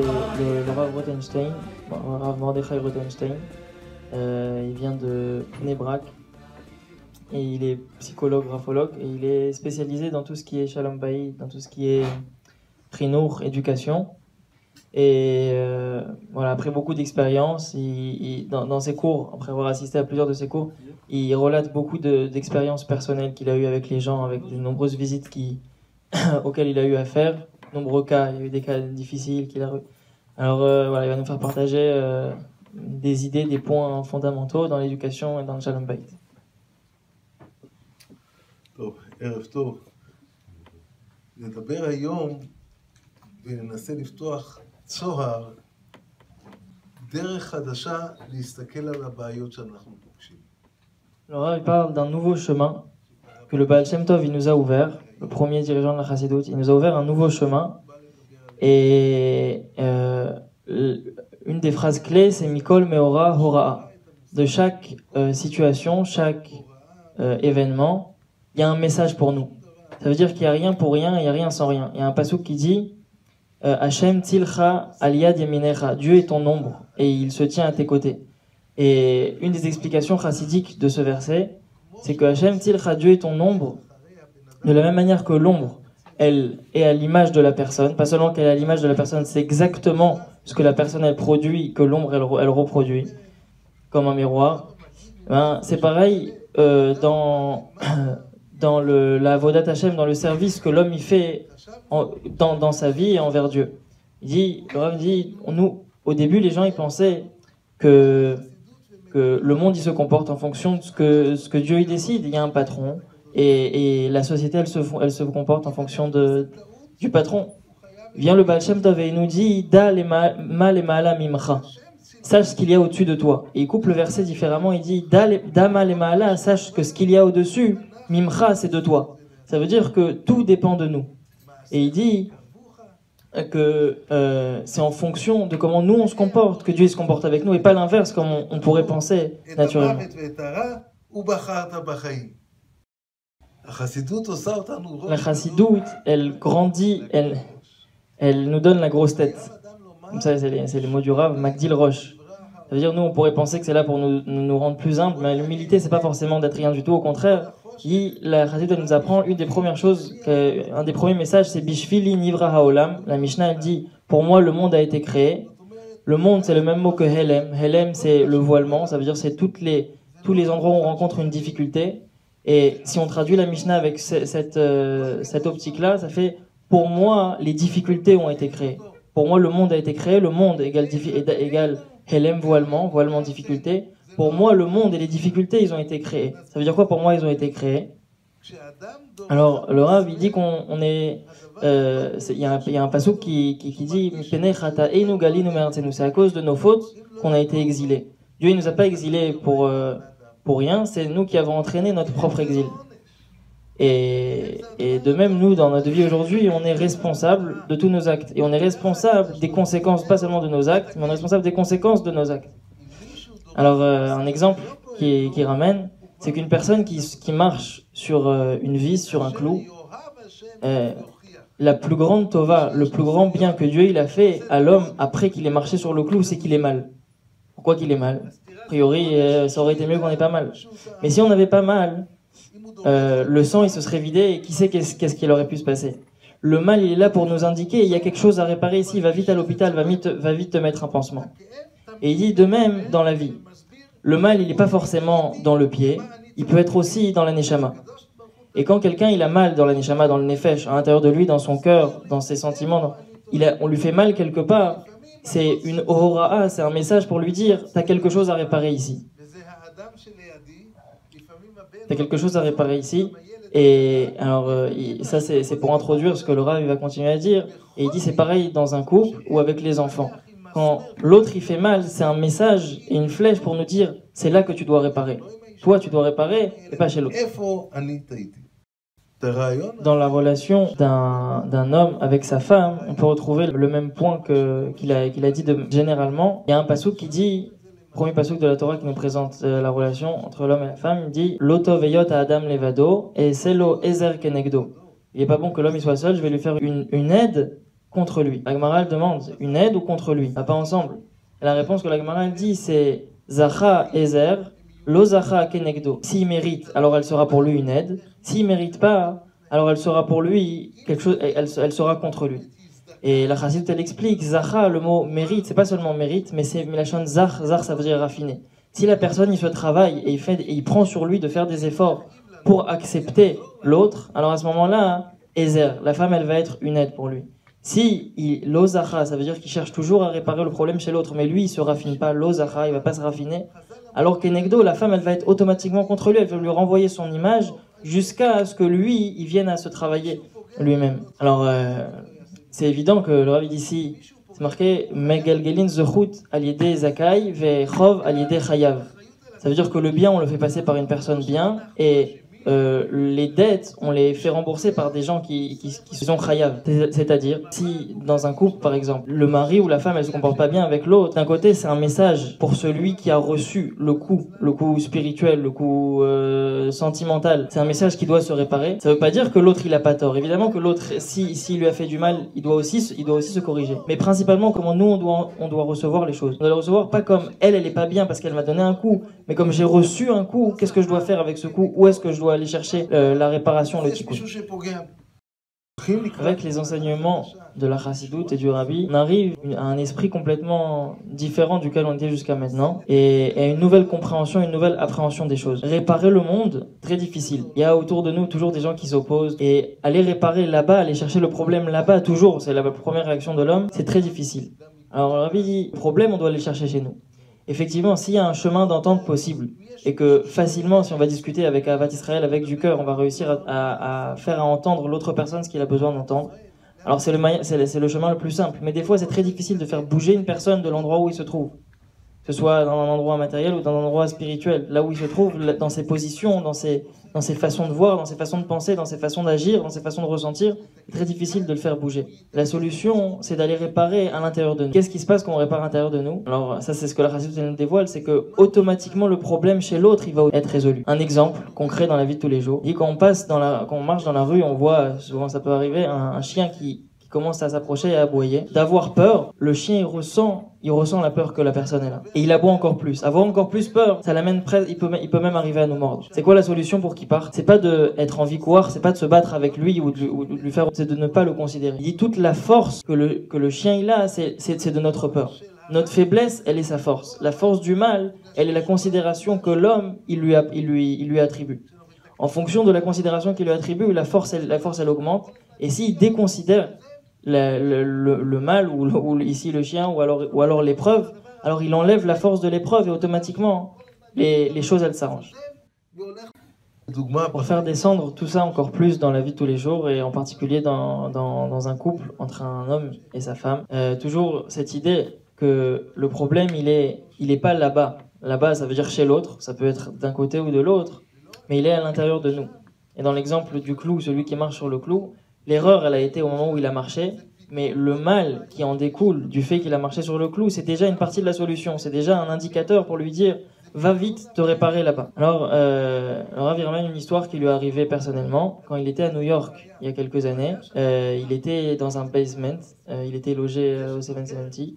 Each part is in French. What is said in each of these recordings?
c'est le Rav Rothenstein, Rav Mordechai Rothenstein. Il vient de Bnei Brak et il est psychologue, graphologue et il est spécialisé dans tout ce qui est Shalom Bayit, dans tout ce qui est Trinour, éducation. Et voilà, après beaucoup d'expériences, dans ses cours, après avoir assisté à plusieurs de ses cours, il relate beaucoup d'expériences personnelles qu'il a eues avec les gens, avec de nombreuses visites auxquelles il a eu affaire, nombreux cas, il y a eu des cas difficiles qu'il a eu. Alors voilà, il va nous faire partager des idées, des points fondamentaux dans l'éducation et dans le Shalom Bayit. טוב, ערב טוב. נדבר היום וננסה לפתוח צוהר, דרך חדשה להסתכל על הבעיות שאנחנו פוגשים. Alors il parle d'un nouveau chemin que le Baal Shem Tov il nous a ouvert, le premier dirigeant de la Chassidut, il nous a ouvert un nouveau chemin. Et une des phrases clés, c'est Mikol Meora Horaa. De chaque situation, chaque événement, il y a un message pour nous. Ça veut dire qu'il n'y a rien pour rien, il n'y a rien sans rien. Il y a un pasuk qui dit Hashem Tilcha Aliyad Yaminecha. Dieu est ton ombre et il se tient à tes côtés. Et une des explications chassidiques de ce verset, c'est que Hashem Tilcha, Dieu est ton ombre, de la même manière que l'ombre, elle est à l'image de la personne. Pas seulement qu'elle est à l'image de la personne, c'est exactement ce que la personne elle produit, que l'ombre elle reproduit, comme un miroir. C'est pareil dans la Avodat Hashem, dans le service que l'homme il fait dans sa vie et envers Dieu. Le Rav dit, nous, au début, les gens ils pensaient que le monde il se comporte en fonction de ce que Dieu il décide. Il y a un patron et la société elle se comporte en fonction du patron. Vient le Baal Shem Tov et il nous dit Da le ma le ma'ala mimcha. Sache ce qu'il y a au-dessus de toi. Et il coupe le verset différemment, il dit Da ma le ma'ala, sache que ce qu'il y a au-dessus, mimcha, c'est de toi. Ça veut dire que tout dépend de nous. Et il dit que c'est en fonction de comment nous on se comporte que Dieu se comporte avec nous et pas l'inverse comme on pourrait penser naturellement. La Chassidut, elle grandit, elle nous donne la grosse tête. Comme ça, c'est les mots du Rav, Magdil Roche. Ça veut dire, nous, on pourrait penser que c'est là pour nous rendre plus humbles, mais l'humilité, c'est pas forcément d'être rien du tout, au contraire. La Chassidut, elle nous apprend une des premières choses, un des premiers messages, c'est Bishvili Nivra Haolam. La Mishnah, elle dit, pour moi, le monde a été créé. Le monde, c'est le même mot que Helem. Helem, c'est le voilement, ça veut dire, c'est tous les endroits où on rencontre une difficulté. Et si on traduit la Mishnah avec cette optique-là, ça fait, pour moi, les difficultés ont été créées. Pour moi, le monde a été créé, le monde égale Helem, voilement, difficulté. Pour moi, le monde et les difficultés, ils ont été créés. Ça veut dire quoi pour moi, ils ont été créés? Alors, le Rav, il dit qu'on est... Il y a un pasuk qui dit c'est à cause de nos fautes qu'on a été exilés. Dieu, il ne nous a pas exilés pour rien, c'est nous qui avons entraîné notre propre exil. Et de même, nous, dans notre vie aujourd'hui, on est responsable de tous nos actes. Et on est responsable des conséquences, pas seulement de nos actes, mais on est responsable des conséquences de nos actes. Alors, un exemple qui ramène, c'est qu'une personne qui marche sur une vis, sur un clou, la plus grande tova, le plus grand bien que Dieu il a fait à l'homme après qu'il ait marché sur le clou, c'est qu'il est mal. Pourquoi qu'il est mal? A priori, ça aurait été mieux qu'on ait pas mal. Mais si on n'avait pas mal, le sang il se serait vidé et qui sait qu'est-ce qu'il aurait pu se passer. Le mal il est là pour nous indiquer, il y a quelque chose à réparer ici, va vite à l'hôpital, va vite te mettre un pansement. Et il dit de même dans la vie. Le mal il n'est pas forcément dans le pied, il peut être aussi dans la neshama. Et quand quelqu'un il a mal dans la neshama, dans le nefesh, à l'intérieur de lui, dans son cœur, dans ses sentiments, on lui fait mal quelque part, c'est une hora'a, c'est un message pour lui dire t'as quelque chose à réparer ici. T'as quelque chose à réparer ici. Et alors ça c'est pour introduire ce que le Rav va continuer à dire. Et il dit c'est pareil dans un couple ou avec les enfants. Quand l'autre il fait mal, c'est un message et une flèche pour nous dire c'est là que tu dois réparer. Toi tu dois réparer et pas chez l'autre. Dans la relation d'un homme avec sa femme, on peut retrouver le même point qu'il a dit généralement. Il y a un pasuk qui dit, premier pasuk de la Torah qui nous présente la relation entre l'homme et la femme, il dit Loto veyot à Adam levado et selo ezer kenegdo. Il n'est pas bon que l'homme il soit seul, je vais lui faire une aide contre lui. La Gemara demande une aide ou contre lui, pas ensemble. Et la réponse que la Gemara dit c'est Zacha Ezer, Lo Zacha Kenegdo. S'il mérite, alors elle sera pour lui une aide. S'il mérite pas, alors elle sera pour lui quelque chose, elle sera contre lui. Et la Chassidut elle explique Zacha, le mot mérite, c'est pas seulement mérite, mais c'est la chaîne Zach, Zach ça veut dire raffiné. Si la personne il se travaille et il prend sur lui de faire des efforts pour accepter l'autre, alors à ce moment-là, Ezer, la femme elle va être une aide pour lui. Si l'ozacha, ça veut dire qu'il cherche toujours à réparer le problème chez l'autre, mais lui il se raffine pas, l'ozacha, il va pas se raffiner. Alors qu'Enegdo, la femme elle va être automatiquement contre lui, elle va lui renvoyer son image jusqu'à ce que lui il vienne à se travailler lui-même. Alors c'est évident que le Rav dit ici, c'est marqué Megalgelin zechut aliede zakai ve chov aliede chayav. Ça veut dire que le bien on le fait passer par une personne bien et les dettes, on les fait rembourser par des gens qui sont chayav. C'est-à-dire, si dans un couple, par exemple, le mari ou la femme, elle se comporte pas bien avec l'autre, d'un côté, c'est un message pour celui qui a reçu le coup spirituel, le coup sentimental. C'est un message qui doit se réparer. Ça veut pas dire que l'autre, il a pas tort. Évidemment que l'autre, s'il lui a fait du mal, il doit aussi se corriger. Mais principalement, comment nous, on doit recevoir les choses. On doit les recevoir pas comme elle est pas bien parce qu'elle m'a donné un coup, mais comme j'ai reçu un coup, qu'est-ce que je dois faire avec ce coup? Où est-ce que je dois aller chercher la réparation, le tikkun. Avec les enseignements de la Chassidut et du Rabbi, on arrive à un esprit complètement différent duquel on était jusqu'à maintenant et à une nouvelle compréhension, une nouvelle appréhension des choses. Réparer le monde, très difficile. Il y a autour de nous toujours des gens qui s'opposent et aller réparer là-bas, aller chercher le problème là-bas, toujours, c'est la première réaction de l'homme, c'est très difficile. Alors le Rabbi dit, le problème, on doit aller le chercher chez nous. Effectivement, s'il y a un chemin d'entente possible et que facilement, si on va discuter avec Ahavat Israël, avec du cœur, on va réussir à faire entendre l'autre personne ce qu'il a besoin d'entendre. Alors c'est le chemin le plus simple. Mais des fois, c'est très difficile de faire bouger une personne de l'endroit où il se trouve. Que ce soit dans un endroit matériel ou dans un endroit spirituel. Là où il se trouve, dans ses positions, dans ses façons de voir, dans ses façons de penser, dans ses façons d'agir, dans ses façons de ressentir, c'est très difficile de le faire bouger. La solution, c'est d'aller réparer à l'intérieur de nous. Qu'est-ce qui se passe quand on répare à l'intérieur de nous? Alors ça, c'est ce que la Chassidut nous dévoile, c'est que automatiquement le problème chez l'autre, il va être résolu. Un exemple concret dans la vie de tous les jours. Il dit quand on marche dans la rue, on voit, souvent ça peut arriver, un chien qui commence à s'approcher et à aboyer. D'avoir peur, le chien il ressent la peur que la personne est là. Et il aboie encore plus. Avoir encore plus peur, ça l'amène il peut même arriver à nous mordre. C'est quoi la solution pour qu'il parte? C'est pas d'être en victoire, c'est pas de se battre avec lui ou de lui faire, c'est de ne pas le considérer. Il dit toute la force que le chien il a, c'est de notre peur. Notre faiblesse, elle est sa force. La force du mal, elle est la considération que l'homme il lui attribue. En fonction de la considération qu'il lui attribue, la force elle augmente. Et s'il déconsidère le mal ou ici le chien ou alors l'épreuve, alors il enlève la force de l'épreuve et automatiquement les choses elles s'arrangent. Pour faire descendre tout ça encore plus dans la vie de tous les jours et en particulier dans un couple entre un homme et sa femme, toujours cette idée que le problème il est pas là-bas. Là-bas ça veut dire chez l'autre, ça peut être d'un côté ou de l'autre, mais il est à l'intérieur de nous. Et dans l'exemple du clou, celui qui marche sur le clou, l'erreur, elle a été au moment où il a marché, mais le mal qui en découle du fait qu'il a marché sur le clou, c'est déjà une partie de la solution. C'est déjà un indicateur pour lui dire « va vite te réparer là-bas ». Alors, Rav il ramène une histoire qui lui est arrivée personnellement. Quand il était à New York, il y a quelques années, il était dans un basement, il était logé au 770,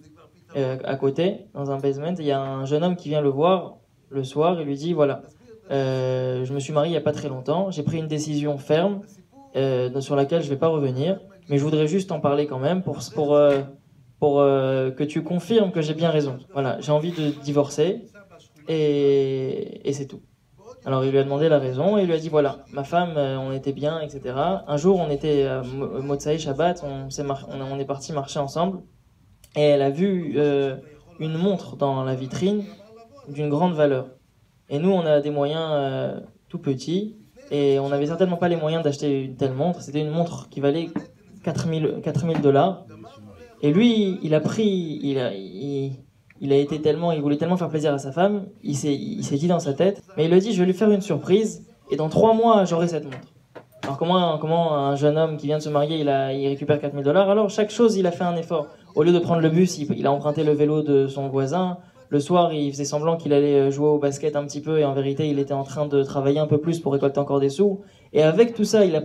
à côté, dans un basement. Il y a un jeune homme qui vient le voir le soir et lui dit « voilà, je me suis marié il n'y a pas très longtemps, j'ai pris une décision ferme, sur laquelle je ne vais pas revenir, mais je voudrais juste en parler quand même pour que tu confirmes que j'ai bien raison. Voilà, j'ai envie de divorcer et c'est tout. Alors il lui a demandé la raison et il lui a dit voilà, ma femme, on était bien, etc. Un jour, on était à Motsai Shabbat, on est parti marcher ensemble et elle a vu une montre dans la vitrine d'une grande valeur. Et nous, on a des moyens tout petits. Et on n'avait certainement pas les moyens d'acheter une telle montre. C'était une montre qui valait $4,000. Et lui, il voulait tellement faire plaisir à sa femme, il s'est dit dans sa tête, mais il a dit, je vais lui faire une surprise, et dans 3 mois, j'aurai cette montre. Alors comment un jeune homme qui vient de se marier, il récupère $4,000? Alors chaque chose, il a fait un effort. Au lieu de prendre le bus, il a emprunté le vélo de son voisin. Le soir, il faisait semblant qu'il allait jouer au basket un petit peu et en vérité, il était en train de travailler un peu plus pour récolter encore des sous. Et avec tout ça, il a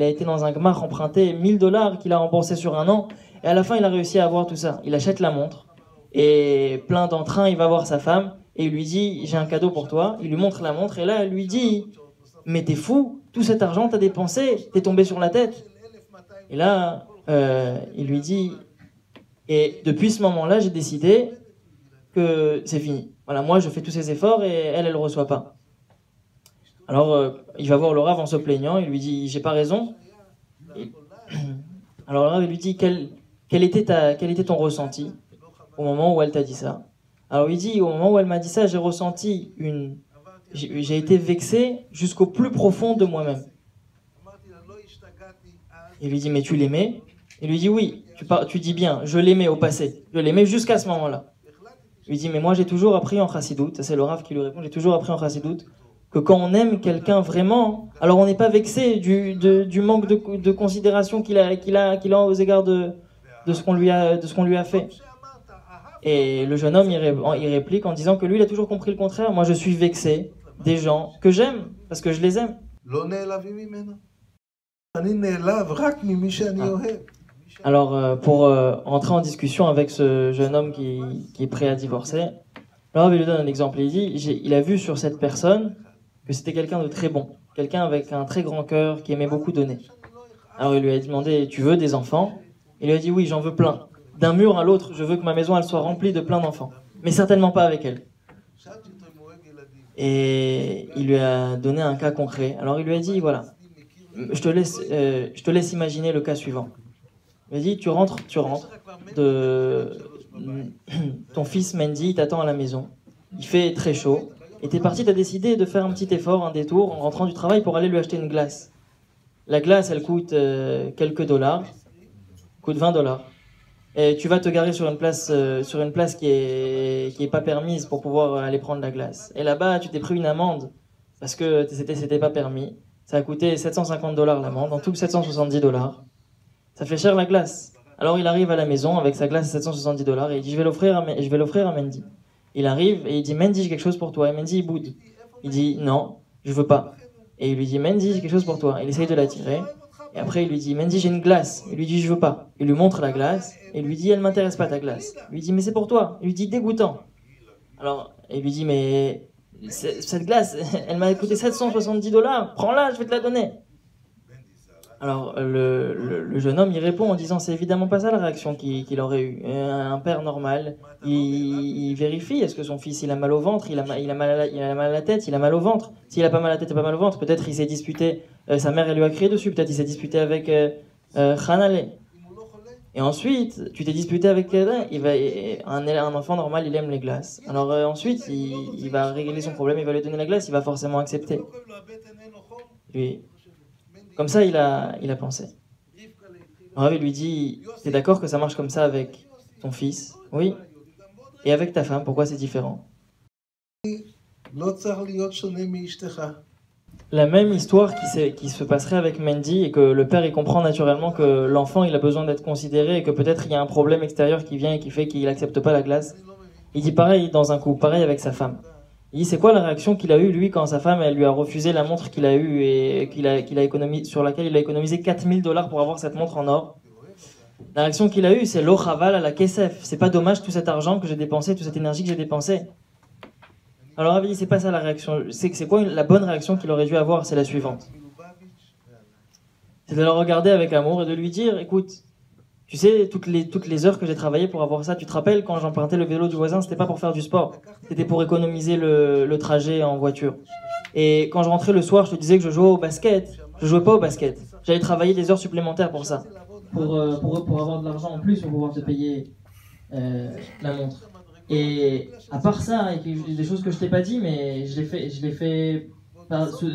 été dans un gmach emprunté $1,000 qu'il a remboursé sur un an Et à la fin, il a réussi à avoir tout ça. Il achète la montre. Et plein d'entrain, il va voir sa femme. Et il lui dit, j'ai un cadeau pour toi. Il lui montre la montre. Et là, elle lui dit, mais t'es fou. Tout cet argent, t'as dépensé. T'es tombé sur la tête. Et là, il lui dit, et depuis ce moment-là, j'ai décidé que c'est fini. Voilà, moi, je fais tous ces efforts et elle ne reçoit pas. Alors, il va voir le Rav en se plaignant. Il lui dit, j'ai pas raison. Et... Alors, le Rav lui dit, quel était ton ressenti au moment où elle t'a dit ça? Alors, il dit, au moment où elle m'a dit ça, j'ai ressenti j'ai été vexé jusqu'au plus profond de moi-même. Il lui dit, mais tu l'aimais? Il lui dit, oui, tu dis bien, je l'aimais au passé. Je l'aimais jusqu'à ce moment-là. Il lui dit, mais moi j'ai toujours appris en chassidoute, c'est le Rav qui lui répond, j'ai toujours appris en chassidoute, que quand on aime quelqu'un vraiment, alors on n'est pas vexé du manque de considération qu'il a aux égards de ce qu'on lui a fait. Et le jeune homme, il réplique en disant que lui, il a toujours compris le contraire. Moi, je suis vexé des gens que j'aime, parce que je les aime. Alors, pour entrer en discussion avec ce jeune homme qui est prêt à divorcer, alors il lui donne un exemple. Il dit, il a vu sur cette personne que c'était quelqu'un de très bon, quelqu'un avec un très grand cœur, qui aimait beaucoup donner. Alors il lui a demandé, tu veux des enfants? Il lui a dit, oui, j'en veux plein. D'un mur à l'autre, je veux que ma maison elle soit remplie de plein d'enfants, mais certainement pas avec elle. Et il lui a donné un cas concret. Alors il lui a dit, voilà, je te laisse imaginer le cas suivant. Il a dit, tu rentres, ton fils Mendy t'attend à la maison, il fait très chaud, et t'es parti, t'as décidé de faire un petit effort, un détour, en rentrant du travail pour aller lui acheter une glace. La glace, elle coûte quelques dollars, coûte $20. Et tu vas te garer sur une place qui est pas permise pour pouvoir aller prendre la glace. Et là-bas, tu t'es pris une amende, parce que c'était pas permis. Ça a coûté $750 l'amende, en tout $770. Ça fait cher la glace. Alors il arrive à la maison avec sa glace à $770 et il dit, je vais l'offrir à Mendy. Il arrive et il dit, Mendy, j'ai quelque chose pour toi. Et Mendy, il boude. Il dit, non, je veux pas. Et il lui dit, Mendy, j'ai quelque chose pour toi. Il essaye de l'attirer. Et après, il lui dit, Mendy, j'ai une glace. Il lui dit, je veux pas. Il lui montre la glace. Et il lui dit, elle m'intéresse pas ta glace. Il lui dit, mais c'est pour toi. Il lui dit, dégoûtant. Alors, il lui dit, mais cette glace, elle m'a coûté $770. Prends-la, je vais te la donner. Alors, le jeune homme, il répond en disant, c'est évidemment pas ça la réaction qu'il aurait eue. Un père normal, il vérifie, est-ce que son fils, il a mal au ventre, il a mal à la tête, il a mal au ventre. S'il a pas mal à la tête et pas mal au ventre, peut-être il s'est disputé, sa mère, elle lui a crié dessus, peut-être il s'est disputé avec Khanale. Et ensuite, tu t'es disputé avec un enfant normal, il aime les glaces. Alors ensuite, il va régler son problème, il va lui donner la glace, il va forcément accepter. Lui... Comme ça, il a pensé. Rav lui dit, t'es d'accord que ça marche comme ça avec ton fils? Oui. Et avec ta femme, pourquoi c'est différent? La même histoire qui se passerait avec Mendy, et que le père il comprend naturellement que l'enfant il a besoin d'être considéré et que peut-être il y a un problème extérieur qui vient et qui fait qu'il n'accepte pas la glace. Il dit pareil dans un coup, pareil avec sa femme. Il dit, c'est quoi la réaction qu'il a eue, lui, quand sa femme, elle lui a refusé la montre qu'il a eue et sur laquelle il a économisé $4000 pour avoir cette montre en or? La réaction qu'il a eue, c'est l'ochaval à la kesef. C'est pas dommage tout cet argent que j'ai dépensé, toute cette énergie que j'ai dépensée. Alors, il dit, c'est pas ça la réaction. C'est quoi la bonne réaction qu'il aurait dû avoir? C'est la suivante. C'est de le regarder avec amour et de lui dire, écoute, tu sais, toutes les heures que j'ai travaillé pour avoir ça, tu te rappelles quand j'empruntais le vélo du voisin, c'était pas pour faire du sport, c'était pour économiser le trajet en voiture. Et quand je rentrais le soir, je te disais que je jouais au basket. Je jouais pas au basket. J'allais travailler des heures supplémentaires pour ça, pour avoir de l'argent en plus pour pouvoir te payer la montre. Et à part ça, et des choses que je t'ai pas dit, mais je l'ai fait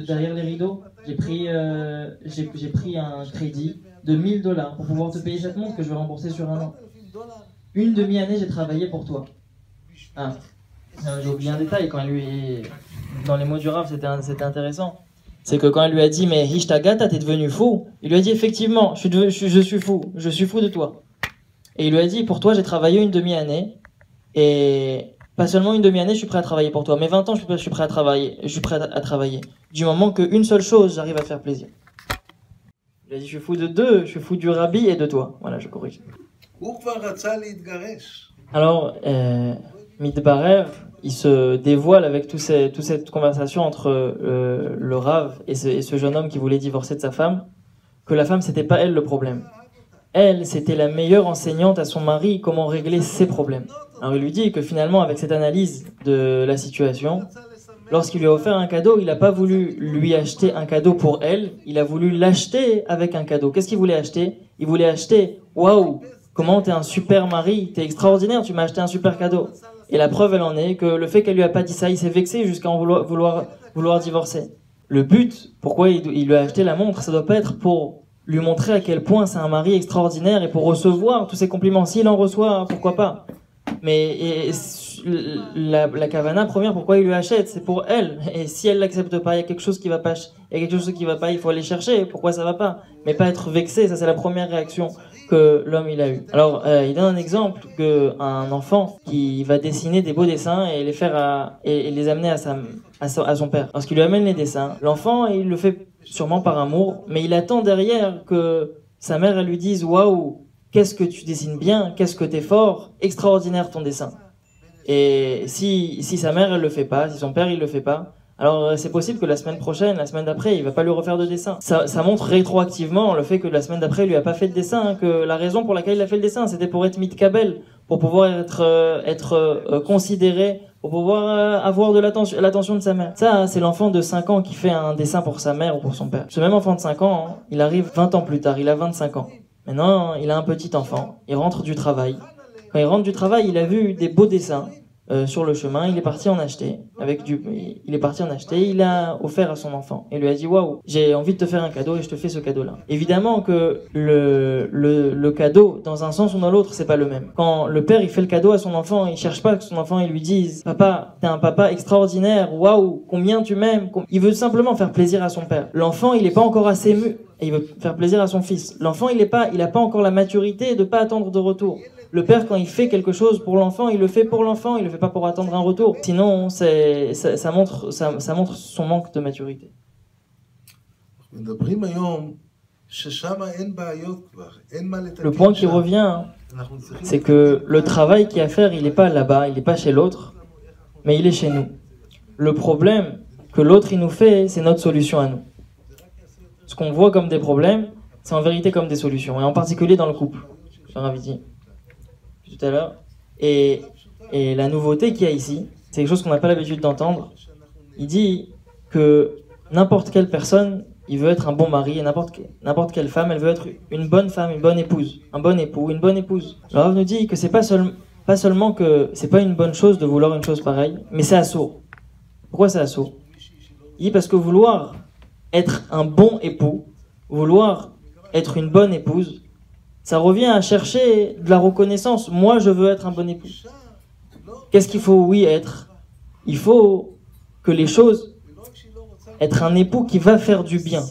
derrière les rideaux. J'ai pris un crédit de $1000 pour pouvoir te payer cette montre que je vais rembourser sur un an. Une demi-année, j'ai travaillé pour toi. Ah, j'ai oublié un détail quand lui, dans les mots du Rav, c'était intéressant. C'est que quand elle lui a dit, mais Hishtagata, t'es devenu fou. Il lui a dit, effectivement, je suis fou de toi. Et il lui a dit, pour toi, j'ai travaillé une demi-année. Et pas seulement une demi-année, je suis prêt à travailler pour toi. Mais 20 ans, je suis prêt à travailler. Du moment qu'une seule chose, j'arrive à te faire plaisir. Il a dit, je suis fou de deux, je suis fou du rabbi et de toi. Voilà, je corrige. Alors, Midbarer, il se dévoile avec toute cette conversation entre le Rav et ce jeune homme qui voulait divorcer de sa femme, que la femme, c'était pas elle le problème. Elle, c'était la meilleure enseignante à son mari comment régler ses problèmes. Alors il lui dit que finalement, avec cette analyse de la situation, lorsqu'il lui a offert un cadeau, il n'a pas voulu lui acheter un cadeau pour elle, il a voulu l'acheter avec un cadeau. Qu'est-ce qu'il voulait acheter? Il voulait acheter, waouh, comment t'es un super mari, t'es extraordinaire, tu m'as acheté un super cadeau. Et la preuve, elle en est que le fait qu'elle lui a pas dit ça, il s'est vexé jusqu'à en vouloir divorcer. Le but, pourquoi il lui a acheté la montre, ça doit pas être pour lui montrer à quel point c'est un mari extraordinaire et pour recevoir tous ces compliments. S'il en reçoit, pourquoi pas. Mais la kavana première, pourquoi il lui achète? C'est pour elle. Et si elle l'accepte pas, il y a quelque chose qui va pas. Il y a quelque chose qui va pas. Il faut aller chercher. Pourquoi ça va pas? Mais pas être vexé. Ça, c'est la première réaction que l'homme il a eu. Alors, il donne un exemple qu'un enfant qui va dessiner des beaux dessins et les faire et les amener à son père. Lorsqu'il lui amène les dessins, l'enfant il le fait sûrement par amour, mais il attend derrière que sa mère elle lui dise waouh. Qu'est-ce que tu dessines bien, qu'est-ce que t'es fort, extraordinaire ton dessin. Et si sa mère elle le fait pas, si son père il le fait pas, alors c'est possible que la semaine prochaine, la semaine d'après, il va pas lui refaire de dessin. Ça montre rétroactivement le fait que la semaine d'après il lui a pas fait de dessin, que la raison pour laquelle il a fait le dessin, c'était pour être mitkabel, pour pouvoir être considéré, pour pouvoir avoir de l'attention de sa mère. Ça, c'est l'enfant de 5 ans qui fait un dessin pour sa mère ou pour son père. Ce même enfant de 5 ans, hein, il arrive 20 ans plus tard, il a 25 ans. Maintenant, il a un petit enfant, il rentre du travail. Quand il rentre du travail, il a vu des beaux dessins sur le chemin, il est parti en acheter. Il a offert à son enfant. Il lui a dit waouh, j'ai envie de te faire un cadeau et je te fais ce cadeau-là. Évidemment que le cadeau, dans un sens ou dans l'autre, c'est pas le même. Quand le père il fait le cadeau à son enfant, il cherche pas que son enfant il lui dise papa, t'es un papa extraordinaire, waouh, combien tu m'aimes. Il veut simplement faire plaisir à son père. L'enfant il est pas encore assez mûr. Et il veut faire plaisir à son fils. L'enfant, il a pas encore la maturité de pas attendre de retour. Le père, quand il fait quelque chose pour l'enfant, il le fait pour l'enfant, il le fait pas pour attendre un retour. Sinon, ça montre son manque de maturité. Le point qui revient, c'est que le travail qu'il y a à faire, il n'est pas là-bas, il n'est pas chez l'autre, mais il est chez nous. Le problème que l'autre il nous fait, c'est notre solution à nous. Ce qu'on voit comme des problèmes, c'est en vérité comme des solutions, et en particulier dans le couple. J'en avais dit tout à l'heure. Et la nouveauté qu'il y a ici, c'est quelque chose qu'on n'a pas l'habitude d'entendre. Il dit que n'importe quelle personne, il veut être un bon mari, et n'importe quelle femme, elle veut être une bonne femme, une bonne épouse, un bon époux, une bonne épouse. Le Rav nous dit que c'est pas seulement que c'est pas une bonne chose de vouloir une chose pareille, mais c'est assaut. Pourquoi c'est assaut? Il dit parce que vouloir être un bon époux, vouloir être une bonne épouse, ça revient à chercher de la reconnaissance. Moi, je veux être un bon époux. Qu'est-ce qu'il faut, oui, être? Il faut que les choses... Être un époux qui va faire du bien.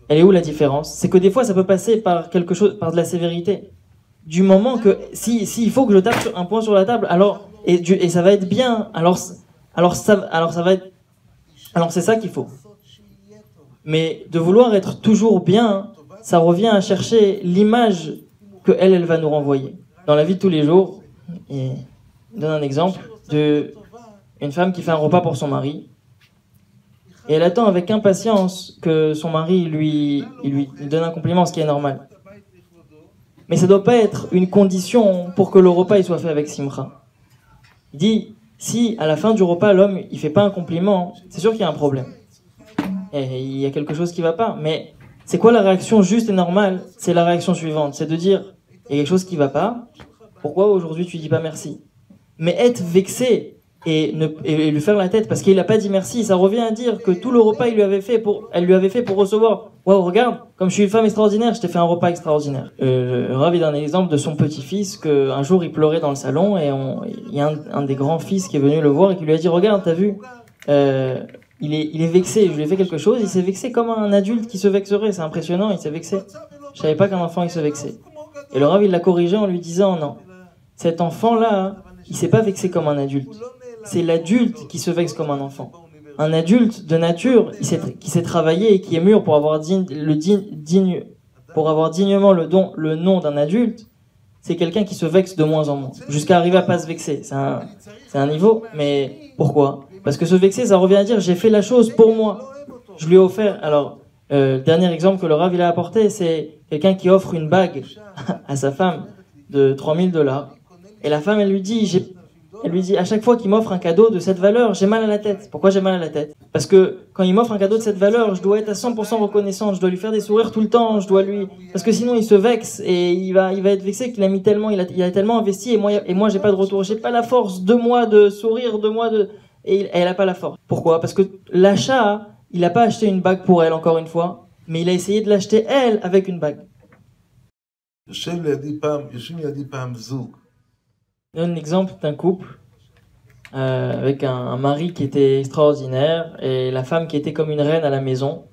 Elle est où la différence? C'est que des fois, ça peut passer par quelque chose, par de la sévérité. Du moment que... il faut que je tape un point sur la table, alors... Et ça va être bien, alors ça va être... Alors c'est ça qu'il faut. Mais de vouloir être toujours bien, ça revient à chercher l'image que elle va nous renvoyer. Dans la vie de tous les jours, et je donne un exemple d'une femme qui fait un repas pour son mari, et elle attend avec impatience que son mari lui donne un compliment, ce qui est normal. Mais ça ne doit pas être une condition pour que le repas il soit fait avec simcha. Il dit, si à la fin du repas, l'homme il fait pas un compliment, c'est sûr qu'il y a un problème. Et il y a quelque chose qui ne va pas. Mais c'est quoi la réaction juste et normale? C'est la réaction suivante, c'est de dire, il y a quelque chose qui ne va pas, pourquoi aujourd'hui tu dis pas merci? Mais être vexé et lui faire la tête parce qu'il n'a pas dit merci, ça revient à dire que tout le repas elle lui avait fait pour recevoir. Waouh, regarde, comme je suis une femme extraordinaire, je t'ai fait un repas extraordinaire. Rav donne un exemple de son petit-fils qu'un jour il pleurait dans le salon et il y a un des grands-fils qui est venu le voir et qui lui a dit, regarde, t'as vu, il est vexé, je lui ai fait quelque chose, il s'est vexé comme un adulte qui se vexerait, c'est impressionnant, il s'est vexé. Je savais pas qu'un enfant il se vexait. Et le Rav il l'a corrigé en lui disant, non, cet enfant-là, il s'est pas vexé comme un adulte. C'est l'adulte qui se vexe comme un enfant. Un adulte de nature qui s'est travaillé et qui est mûr pour avoir dignement le nom d'un adulte, c'est quelqu'un qui se vexe de moins en moins, jusqu'à arriver à pas se vexer. C'est un niveau, mais pourquoi? Parce que se vexer, ça revient à dire j'ai fait la chose pour moi, je lui ai offert. Alors, le dernier exemple que le Rav il a apporté, c'est quelqu'un qui offre une bague à sa femme de 3000 $. Et la femme, elle lui dit, à chaque fois qu'il m'offre un cadeau de cette valeur, j'ai mal à la tête. Pourquoi j'ai mal à la tête? Parce que quand il m'offre un cadeau de cette valeur, je dois être à 100% reconnaissant, je dois lui faire des sourires tout le temps, parce que sinon il se vexe et il va être vexé qu'il a mis tellement, il a tellement investi et moi j'ai pas de retour, j'ai pas la force de moi de sourire, et elle a pas la force. Pourquoi? Parce que l'achat, il a pas acheté une bague pour elle encore une fois, mais il a essayé de l'acheter elle avec une bague. יושבים לידי פעם זוג. Un exemple d'un couple avec un mari qui était extraordinaire et la femme qui était comme une reine à la maison.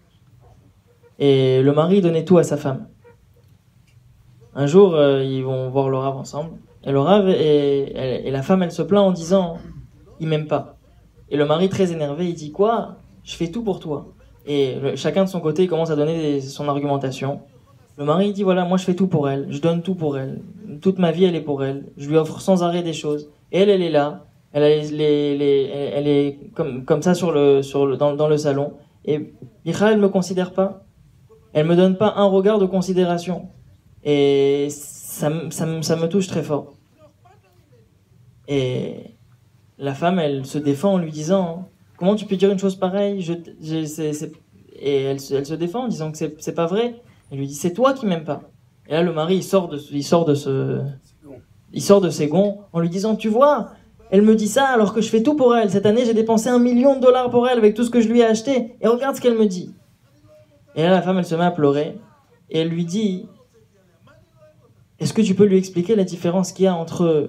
Et le mari donnait tout à sa femme. Un jour, ils vont voir le Rav ensemble. Et le Rav et la femme, elle se plaint en disant « il m'aime pas ». Et le mari, très énervé, il dit « quoi? Je fais tout pour toi ». Et chacun de son côté, il commence à donner son argumentation. Le mari dit voilà, moi je fais tout pour elle, je donne tout pour elle, toute ma vie elle est pour elle, je lui offre sans arrêt des choses. Et elle est là, elle est comme ça dans le salon. Et Micha, elle me considère pas, elle me donne pas un regard de considération. Et ça me touche très fort. Et la femme, elle se défend en lui disant comment tu peux dire une chose pareille? Et elle se défend en disant que c'est pas vrai. Il lui dit c'est toi qui m'aimes pas. Et là le mari il sort de ses gonds en lui disant tu vois, elle me dit ça alors que je fais tout pour elle. Cette année j'ai dépensé $1 million pour elle avec tout ce que je lui ai acheté. Et regarde ce qu'elle me dit. Et là la femme elle se met à pleurer et elle lui dit est-ce que tu peux lui expliquer la différence qu'il y a entre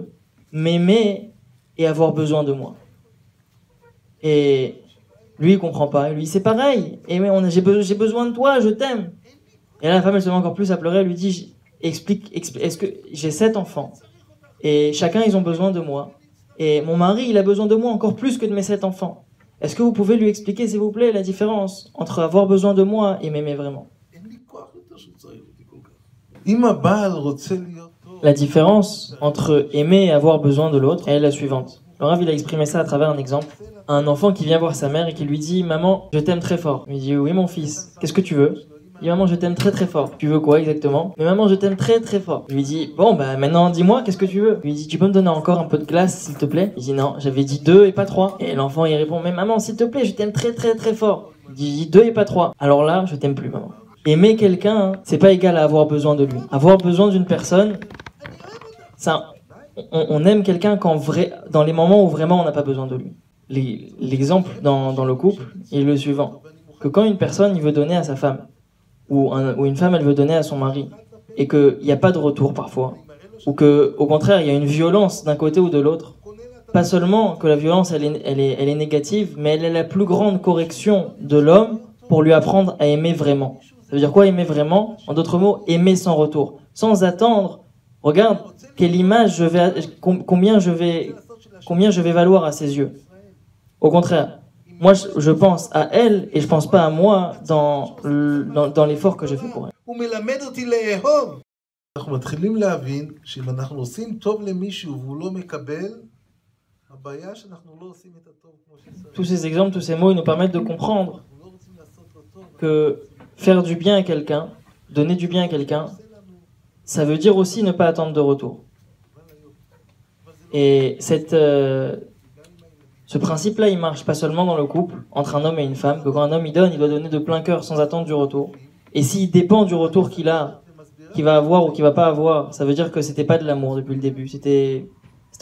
m'aimer et avoir besoin de moi? Et lui il comprend pas. Il lui dit c'est pareil. Et j'ai besoin de toi, je t'aime. Et là, la femme, elle se met encore plus à pleurer. Elle lui dit, explique, est-ce que j'ai 7 enfants et chacun, ils ont besoin de moi. Et mon mari, il a besoin de moi encore plus que de mes 7 enfants. Est-ce que vous pouvez lui expliquer, s'il vous plaît, la différence entre avoir besoin de moi et m'aimer vraiment? La différence entre aimer et avoir besoin de l'autre est la suivante. Le Rav, il a exprimé ça à travers un exemple. Un enfant qui vient voir sa mère et qui lui dit « Maman, je t'aime très fort ». Il lui dit « Oui, mon fils, qu'est-ce que tu veux ?» Il dit maman je t'aime très très fort. Tu veux quoi exactement? Mais maman je t'aime très très fort. Je lui dis bon bah maintenant dis-moi qu'est-ce que tu veux? Il lui dit tu peux me donner encore un peu de glace s'il te plaît? Il dit non j'avais dit 2 et pas 3. Et l'enfant il répond mais maman s'il te plaît je t'aime très très très fort. Il dit 2 et pas 3. Alors là je t'aime plus maman. Aimer quelqu'un c'est pas égal à avoir besoin de lui. Avoir besoin d'une personne ça on aime quelqu'un dans les moments où vraiment on n'a pas besoin de lui. L'exemple dans le couple est le suivant que quand une personne il veut donner à sa femme ou une femme elle veut donner à son mari et qu'il n'y a pas de retour parfois ou que au contraire il y a une violence d'un côté ou de l'autre, pas seulement que la violence elle est négative, mais elle est la plus grande correction de l'homme pour lui apprendre à aimer vraiment. Ça veut dire quoi aimer vraiment? En d'autres mots, aimer sans retour, sans attendre. Regarde quelle image combien je vais valoir à ses yeux. Au contraire, moi, je pense à elle et je pense pas à moi dans l'effort que je fais pour elle. אנחנו מתחילים להבין שאם אנחנו עושים טוב למישהו והוא לא מקבל, הבעיה שאנחנו לא עושים את הטוב כמו שצריך. Tous ces exemples, tous ces mots, ils nous permettent de comprendre que faire du bien à quelqu'un, donner du bien à quelqu'un, ça veut dire aussi ne pas attendre de retour. Et ce principe-là, il marche pas seulement dans le couple, entre un homme et une femme, que quand un homme il doit donner de plein cœur sans attendre du retour. Et s'il dépend du retour qu'il va avoir ou qu'il va pas avoir, ça veut dire que c'était pas de l'amour depuis le début, c'était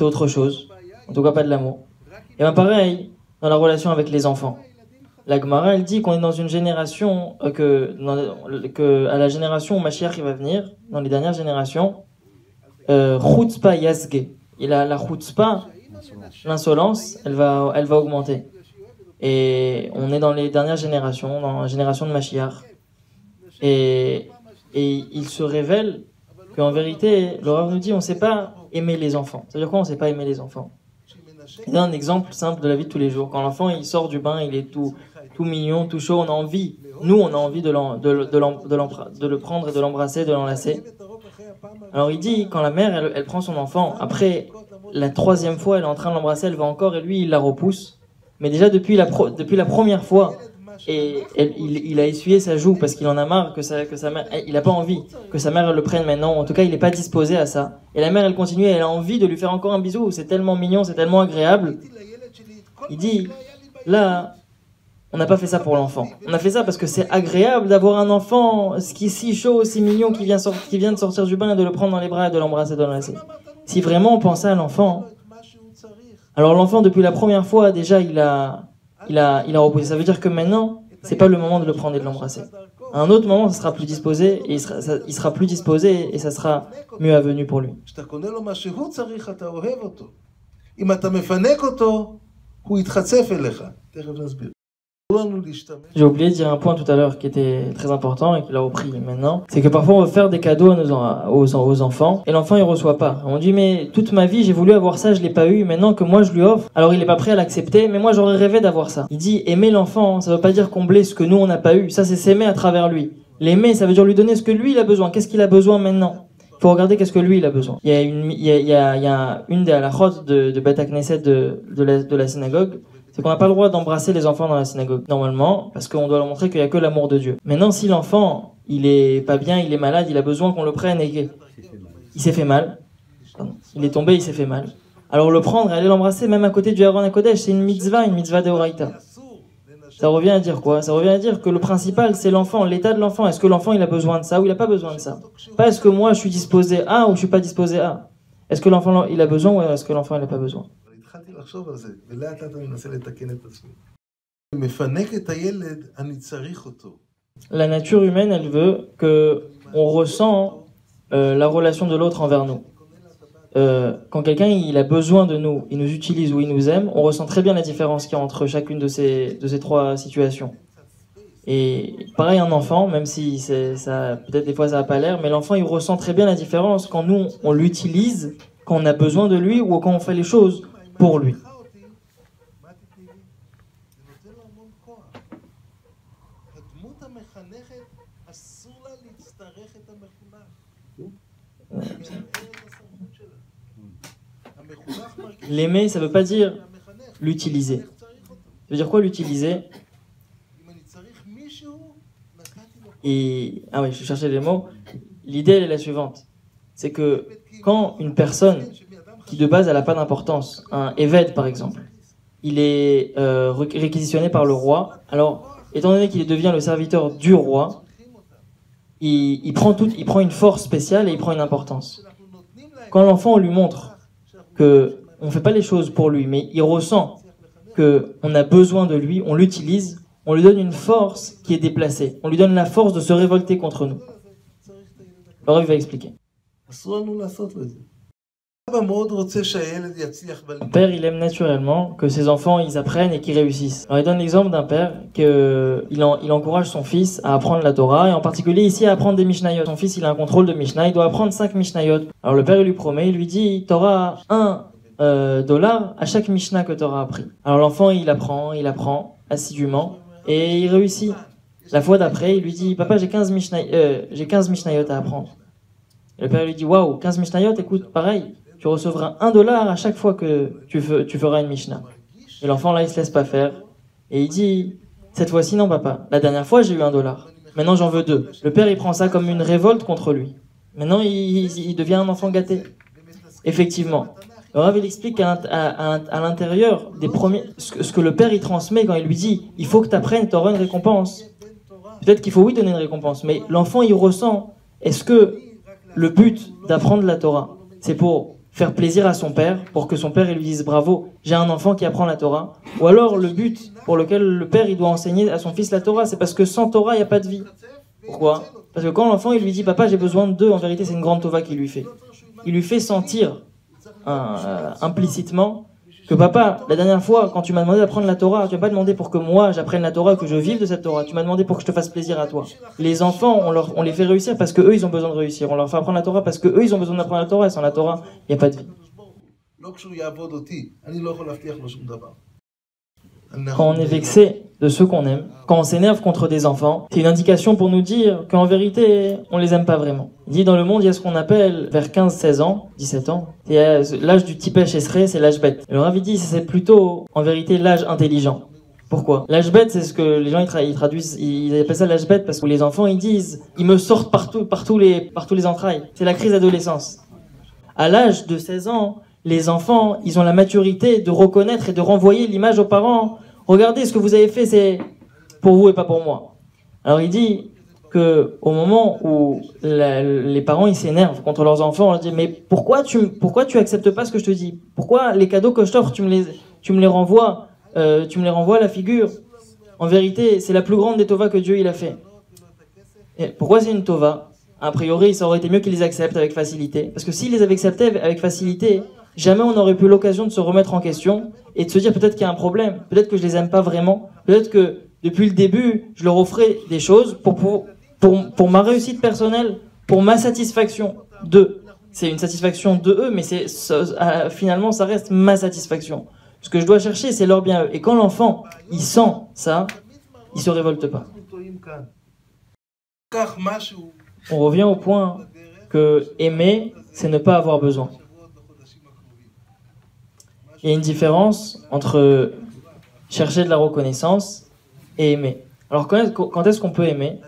autre chose, en tout cas pas de l'amour. Et bien pareil, dans la relation avec les enfants. La Gemara, elle dit qu'on est dans une génération, que à la génération où Mashiach il va venir, dans les dernières générations, chutzpah yasge. La chutzpah, l'insolence, elle va augmenter. Et on est dans les dernières générations, dans la génération de Mashiach. Et il se révèle qu'en vérité, le Rav nous dit on ne sait pas aimer les enfants. Ça veut dire quoi on ne sait pas aimer les enfants? Il y a un exemple simple de la vie de tous les jours. Quand l'enfant il sort du bain, il est tout mignon, tout chaud, on a envie de le prendre et de l'embrasser, de l'enlacer. Alors il dit, quand la mère, elle prend son enfant, après la troisième fois, elle est en train de l'embrasser, elle va encore, et lui, il la repousse. Mais déjà, depuis la première fois, et il a essuyé sa joue parce qu'il en a marre que sa mère, il n'a pas envie que sa mère elle le prenne maintenant. En tout cas, il n'est pas disposé à ça. Et la mère, elle continue, elle a envie de lui faire encore un bisou. C'est tellement mignon, c'est tellement agréable. Il dit, là, on n'a pas fait ça pour l'enfant. On a fait ça parce que c'est agréable d'avoir un enfant, ce qui est si chaud, si mignon, qui vient de sortir du bain et de le prendre dans les bras et de l'embrasser, de l'enlacer. Si vraiment on pensait à l'enfant, alors l'enfant, depuis la première fois, déjà, il a repoussé. Ça veut dire que maintenant, c'est pas le moment de le prendre et de l'embrasser. À un autre moment, ça sera plus disposé, et il sera plus disposé, et ça sera mieux avenu pour lui. J'ai oublié de dire un point tout à l'heure qui était très important et qu'il a repris maintenant. C'est que parfois on veut faire des cadeaux aux enfants et l'enfant il reçoit pas. On dit mais toute ma vie j'ai voulu avoir ça, je l'ai pas eu, maintenant que moi je lui offre, alors il est pas prêt à l'accepter, mais moi j'aurais rêvé d'avoir ça. Il dit aimer l'enfant, ça veut pas dire combler ce que nous on n'a pas eu, ça c'est s'aimer à travers lui. L'aimer ça veut dire lui donner ce que lui il a besoin, qu'est-ce qu'il a besoin maintenant. Il faut regarder qu'est-ce que lui il a besoin. Il y a une des halachot de Beth Knesset de la synagogue. C'est qu'on n'a pas le droit d'embrasser les enfants dans la synagogue, normalement, parce qu'on doit leur montrer qu'il n'y a que l'amour de Dieu. Maintenant, si l'enfant, il est pas bien, il est malade, il a besoin qu'on le prenne et qu'il s'est fait mal, il est tombé, il s'est fait mal. Alors le prendre et aller l'embrasser, même à côté du Aaron HaKodesh, c'est une mitzvah de Horaïta. Ça revient à dire quoi? Ça revient à dire que le principal, c'est l'enfant, l'état de l'enfant. Est-ce que l'enfant, il a besoin de ça ou il n'a pas besoin de ça? Pas est-ce que moi, je suis disposé à ou je suis pas disposé à. Est-ce que l'enfant, il a besoin ou est-ce que l'enfant, il n'a pas besoin? La nature humaine, elle veut que on ressent la relation de l'autre envers nous. Quand quelqu'un il a besoin de nous, il nous utilise ou il nous aime, on ressent très bien la différence qu'il y a entre chacune de ces trois situations. Et pareil, un enfant, même si ça, peut-être des fois ça n'a pas l'air, mais l'enfant il ressent très bien la différence quand nous on l'utilise, quand on a besoin de lui ou quand on fait les choses pour lui. L'aimer, ça veut pas dire l'utiliser. Ça veut dire quoi l'utiliser? Ah oui, je cherchais les mots. L'idée, elle est la suivante. C'est que quand une personne qui de base, elle n'a pas d'importance, un évêque par exemple, il est réquisitionné par le roi, alors, étant donné qu'il devient le serviteur du roi, il prend une force spéciale et il prend une importance. Quand l'enfant, on lui montre qu'on ne fait pas les choses pour lui, mais il ressent qu'on a besoin de lui, on l'utilise, on lui donne une force qui est déplacée. On lui donne la force de se révolter contre nous. Alors il va expliquer. Le père, il aime naturellement que ses enfants, ils apprennent et qu'ils réussissent. Alors il donne l'exemple d'un père qu'il encourage son fils à apprendre la Torah, et en particulier ici à apprendre des Mishnayot. Son fils, il a un contrôle de Mishnah, il doit apprendre 5 Mishnayot. Alors le père, il lui promet, il lui dit, tu auras $1 à chaque Mishnah que tu auras appris. Alors l'enfant, il apprend assidûment, et il réussit. La fois d'après, il lui dit, papa, j'ai 15 Mishnayot à apprendre. Et le père lui dit, waouh, 15 Mishnayot, écoute, pareil, tu recevras $1 à chaque fois que tu feras une Mishnah. Et l'enfant, là, il se laisse pas faire. Et il dit, cette fois-ci, non, papa. La dernière fois, j'ai eu $1. Maintenant, j'en veux 2. Le père, il prend ça comme une révolte contre lui. Maintenant, il devient un enfant gâté. Effectivement. Le Rav, il explique qu'à l'intérieur des premiers, ce que le père, il transmet quand il lui dit, il faut que tu apprennes, tu auras une récompense. Peut-être qu'il faut, oui, donner une récompense. Mais l'enfant, il ressent, est-ce que le but d'apprendre la Torah, c'est pour faire plaisir à son père, pour que son père il lui dise bravo, j'ai un enfant qui apprend la Torah, ou alors le but pour lequel le père il doit enseigner à son fils la Torah, c'est parce que sans Torah il n'y a pas de vie. Pourquoi? Parce que quand l'enfant il lui dit papa j'ai besoin de 2, en vérité c'est une grande tova qu'il lui fait. Il lui fait sentir implicitement que papa, la dernière fois quand tu m'as demandé d'apprendre la Torah, tu m'as pas demandé pour que moi j'apprenne la Torah, que je vive de cette Torah, tu m'as demandé pour que je te fasse plaisir à toi. Les enfants, on les fait réussir parce que eux ils ont besoin de réussir, on leur fait apprendre la Torah parce que eux ils ont besoin d'apprendre la Torah, et sans la Torah, il n'y a pas de vie. quand on est vexé de ceux qu'on aime, quand on s'énerve contre des enfants, c'est une indication pour nous dire qu'en vérité, on les aime pas vraiment. Il dit dans le monde, il y a ce qu'on appelle vers 15-16 ans, 17 ans, il y a l'âge du tipesh esrei, c'est l'âge bête. Le Rav dit c'est plutôt en vérité l'âge intelligent. Pourquoi? L'âge bête, c'est ce que les gens ils traduisent, ils appellent ça l'âge bête parce que les enfants ils disent, ils me sortent par tous les entrailles. C'est la crise d'adolescence. À l'âge de 16 ans, les enfants, ils ont la maturité de reconnaître et de renvoyer l'image aux parents. Regardez, ce que vous avez fait, c'est pour vous et pas pour moi. Alors il dit que au moment où les parents ils s'énervent contre leurs enfants, on leur dit mais pourquoi tu acceptes pas ce que je te dis? Pourquoi les cadeaux que je t'offre tu me les renvoies à la figure? En vérité, c'est la plus grande des tovas que Dieu il a fait. Et pourquoi c'est une tova? A priori, ça aurait été mieux qu'ils les acceptent avec facilité. Parce que s'ils les avaient acceptés avec facilité, jamais on n'aurait eu l'occasion de se remettre en question et de se dire peut-être qu'il y a un problème, peut-être que je les aime pas vraiment, peut-être que depuis le début, je leur offrais des choses pour ma réussite personnelle, pour ma satisfaction d'eux. C'est une satisfaction de eux, mais finalement, ça reste ma satisfaction. Ce que je dois chercher, c'est leur bien. Et quand l'enfant, il sent ça, il se révolte pas. On revient au point que aimer, c'est ne pas avoir besoin. Il y a une différence entre chercher de la reconnaissance et aimer. Alors quand est-ce qu'on peut aimer?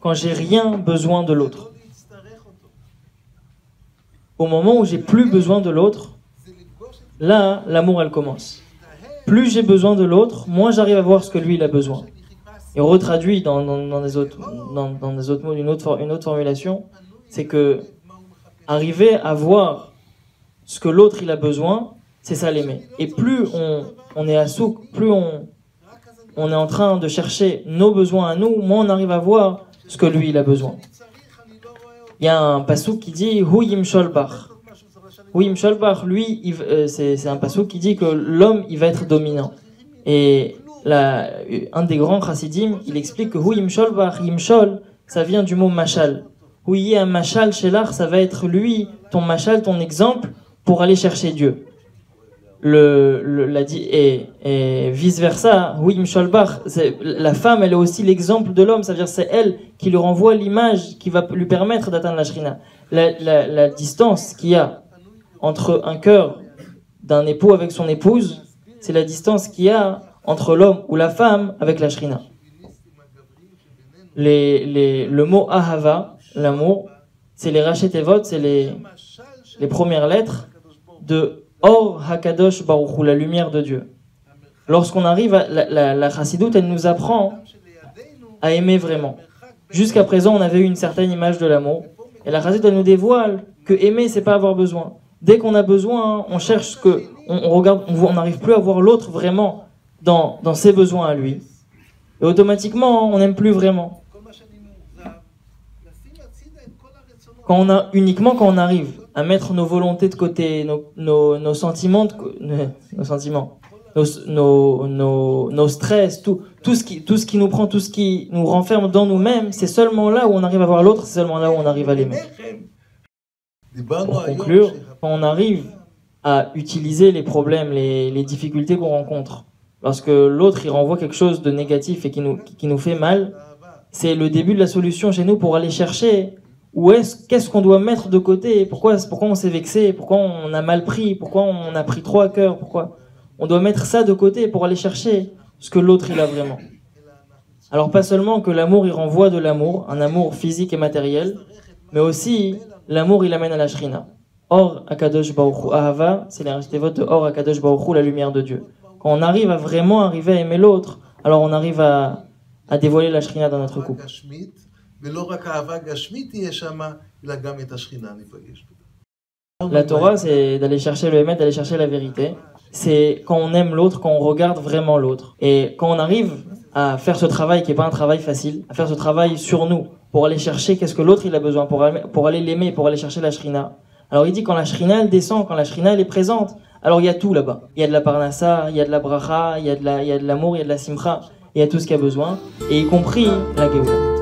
Quand j'ai rien besoin de l'autre. Au moment où j'ai plus besoin de l'autre, là, l'amour, elle commence. Plus j'ai besoin de l'autre, moins j'arrive à voir ce que lui, il a besoin. Et on retraduit dans des autres mots, une autre formulation, c'est que arriver à voir ce que l'autre, il a besoin, c'est ça l'aimer. Et plus on est à souk, plus on est en train de chercher nos besoins à nous, moins on arrive à voir ce que lui, il a besoin. Il y a un passouk qui dit « Hu yimshol bach ». Hu yimshol bach, lui, c'est un passouk qui dit que l'homme, il va être dominant. Et un des grands chassidim, il explique que Hu yimshol bach, yimshol, ça vient du mot machal. Hu yi un machal chez l'art, ça va être lui, ton machal, ton exemple, pour aller chercher Dieu. Et vice versa, oui, Msholbach, la femme, elle est aussi l'exemple de l'homme, c'est-à-dire c'est elle qui lui renvoie l'image qui va lui permettre d'atteindre la shrina. La distance qu'il y a entre un cœur d'un époux avec son épouse, c'est la distance qu'il y a entre l'homme ou la femme avec la shrina. Le mot ahava, l'amour, c'est les rachetevot, c'est les premières lettres de Or Hakadosh Baruch Hu, la lumière de Dieu. Lorsqu'on arrive à la chassidoute, elle nous apprend à aimer vraiment. Jusqu'à présent, on avait eu une certaine image de l'amour. Et la chassidoute, elle nous dévoile que aimer, c'est pas avoir besoin. Dès qu'on a besoin, on cherche ce que, on regarde, on n'arrive plus à voir l'autre vraiment dans ses besoins à lui. Et automatiquement, on n'aime plus vraiment. Uniquement quand on arrive à mettre nos volontés de côté, nos sentiments, nos stress, tout ce qui nous prend, tout ce qui nous renferme dans nous-mêmes, c'est seulement là où on arrive à voir l'autre, c'est seulement là où on arrive à l'aimer. Pour conclure, quand on arrive à utiliser les problèmes, les difficultés qu'on rencontre, parce que l'autre il renvoie quelque chose de négatif et qui nous fait mal, c'est le début de la solution chez nous pour aller chercher qu'est-ce qu'on doit mettre de côté, pourquoi on s'est vexé, pourquoi on a mal pris, pourquoi on a pris trop à cœur, pourquoi on doit mettre ça de côté pour aller chercher ce que l'autre il a vraiment. Alors pas seulement que l'amour il renvoie de l'amour, un amour physique et matériel, mais aussi l'amour il amène à la shrina. Or Akadosh Baruch Hu, Ahava, c'est les rachetevot de Or Akadosh Baruch Hu, la lumière de Dieu. Quand on arrive à vraiment arriver à aimer l'autre, alors on arrive à dévoiler la shrina dans notre couple. La Torah, c'est d'aller chercher le émet, d'aller chercher la vérité. C'est quand on aime l'autre, quand on regarde vraiment l'autre. Et quand on arrive à faire ce travail qui n'est pas un travail facile, à faire ce travail sur nous, pour aller chercher qu'est-ce que l'autre il a besoin, pour aller l'aimer, pour aller chercher la shrina. Alors il dit quand la shrina elle descend, quand la shrina elle est présente, alors il y a tout là-bas. Il y a de la parnassa, il y a de la bracha, il y a de l'amour, il y a de la simcha, il y a tout ce qu'il y a besoin, et y compris la geoula.